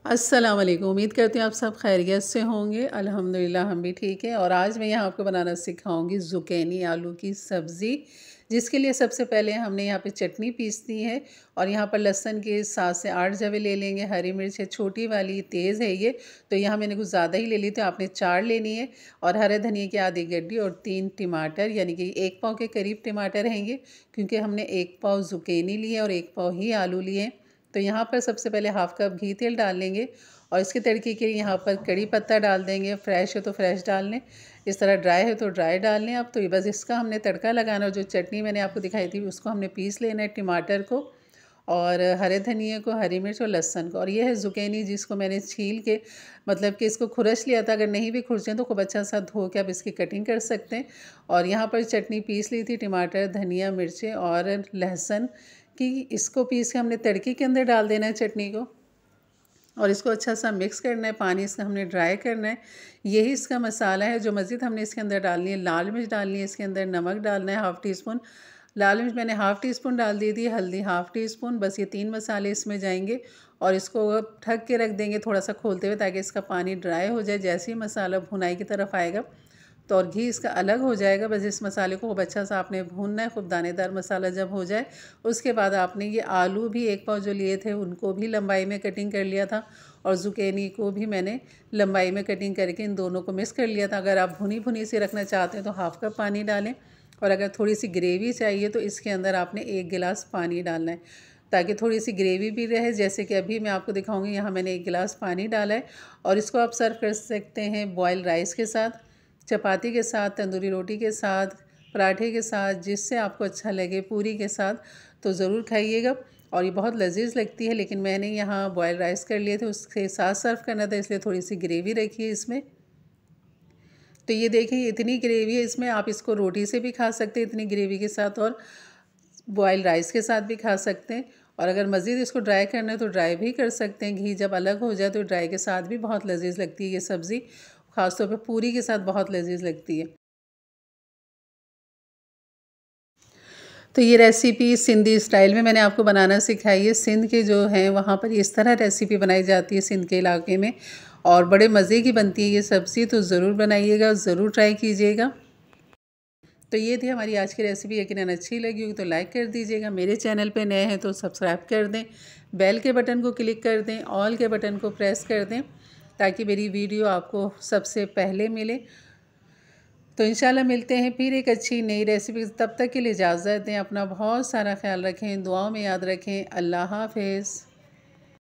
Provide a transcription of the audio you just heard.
अस्सलाम वालेकुम। उम्मीद करती हूँ आप सब खैरियत से होंगे। अल्हम्दुलिल्लाह हम भी ठीक हैं। और आज मैं यहाँ आपको बनाना सिखाऊंगी ज़ुकैनी आलू की सब्ज़ी, जिसके लिए सबसे पहले हमने यहाँ पे चटनी पीसनी है। और यहाँ पर लहसुन के 7 से 8 जवे ले लेंगे। हरी मिर्च है छोटी वाली, तेज़ है ये, तो यहाँ मैंने कुछ ज़्यादा ही ले ली, तो आपने 4 लेनी है। और हरे धनिया की आधी गड्डी और 3 टमाटर, यानी कि 1 पाव के करीब टमाटर रहेंगे, क्योंकि हमने 1 पाव ज़ुकैनी लिए और 1 पाव ही आलू लिए। तो यहाँ पर सबसे पहले हाफ़ कप घी तेल डाल लेंगे। और इसके तड़के के लिए यहाँ पर कड़ी पत्ता डाल देंगे। फ्रेश है तो फ्रेश डाल लें, इस तरह ड्राई है तो ड्राई डाल लें। अब तो ये बस इसका हमने तड़का लगाना, और जो चटनी मैंने आपको दिखाई थी उसको हमने पीस लेना है, टमाटर को और हरे धनिए को, हरी मिर्च और लहसुन को। और ये है ज़ुकैनी, जिसको मैंने छील के, मतलब कि इसको खुरच लिया था। अगर नहीं भी खुरचें तो खूब अच्छा सा धो के आप इसकी कटिंग कर सकते हैं। और यहाँ पर चटनी पीस ली थी, टमाटर, धनिया, मिर्चें और लहसुन कि इसको पीस के हमने तड़के के अंदर डाल देना है चटनी को। और इसको अच्छा सा मिक्स करना है, पानी इसका हमने ड्राई करना है। यही इसका मसाला है। जो मज़ीद हमने इसके अंदर डालनी है, लाल मिर्च डालनी है, इसके अंदर नमक डालना है हाफ़ टी स्पून। लाल मिर्च मैंने हाफ़ टी स्पून डाल दी थी, हल्दी हाफ़ टी स्पून, बस ये 3 मसाले इसमें जाएंगे। और इसको ढक के रख देंगे थोड़ा सा खोलते हुए, ताकि इसका पानी ड्राई हो जाए। जैसे ही मसाला भुनाई की तरफ आएगा तो और घी इसका अलग हो जाएगा। बस इस मसाले को खूब अच्छा सा आपने भूनना है। खूब दानेदार मसाला जब हो जाए, उसके बाद आपने ये आलू भी 1 पाव जो लिए थे उनको भी लंबाई में कटिंग कर लिया था, और ज़ुकैनी को भी मैंने लंबाई में कटिंग करके इन दोनों को मिक्स कर लिया था। अगर आप भुनी भुनी से रखना चाहते हैं तो हाफ़ कप पानी डालें, और अगर थोड़ी सी ग्रेवी चाहिए तो इसके अंदर आपने 1 गिलास पानी डालना है, ताकि थोड़ी सी ग्रेवी भी रहे। जैसे कि अभी मैं आपको दिखाऊंगी, यहाँ मैंने 1 गिलास पानी डाला है। और इसको आप सर्व कर सकते हैं बॉयल राइस के साथ, चपाती के साथ, तंदूरी रोटी के साथ, पराठे के साथ, जिससे आपको अच्छा लगे, पूरी के साथ, तो ज़रूर खाइएगा। और ये बहुत लजीज लगती है। लेकिन मैंने यहाँ बॉयल राइस कर लिए थे, उसके साथ सर्व करना था, इसलिए थोड़ी सी ग्रेवी रखी है इसमें। तो ये देखिए, इतनी ग्रेवी है इसमें, आप इसको रोटी से भी खा सकते हैं इतनी ग्रेवी के साथ, और बॉयल राइस के साथ भी खा सकते हैं। और अगर मज़ीद इसको ड्राई करना है तो ड्राई भी कर सकते हैं। घी जब अलग हो जाए तो ड्राई के साथ भी बहुत लजीज लगती है ये सब्ज़ी, ख़ासतौर पे पूरी के साथ बहुत लजीज लगती है। तो ये रेसिपी सिंधी स्टाइल में मैंने आपको बनाना सिखाई है। सिंध के जो हैं वहाँ पर इस तरह रेसिपी बनाई जाती है, सिंध के इलाके में, और बड़े मज़े की बनती है ये सब्ज़ी। तो ज़रूर बनाइएगा, ज़रूर ट्राई कीजिएगा। तो ये थी हमारी आज की रेसिपी। यकीनन अच्छी लगी होगी तो लाइक कर दीजिएगा। मेरे चैनल पे नए हैं तो सब्सक्राइब कर दें, बेल के बटन को क्लिक कर दें, ऑल के बटन को प्रेस कर दें, ताकि मेरी वीडियो आपको सबसे पहले मिले। तो इंशाल्लाह मिलते हैं फिर एक अच्छी नई रेसिपी। तब तक के लिए इजाज़त दें। अपना बहुत सारा ख्याल रखें, दुआओं में याद रखें। अल्लाह हाफ़िज़।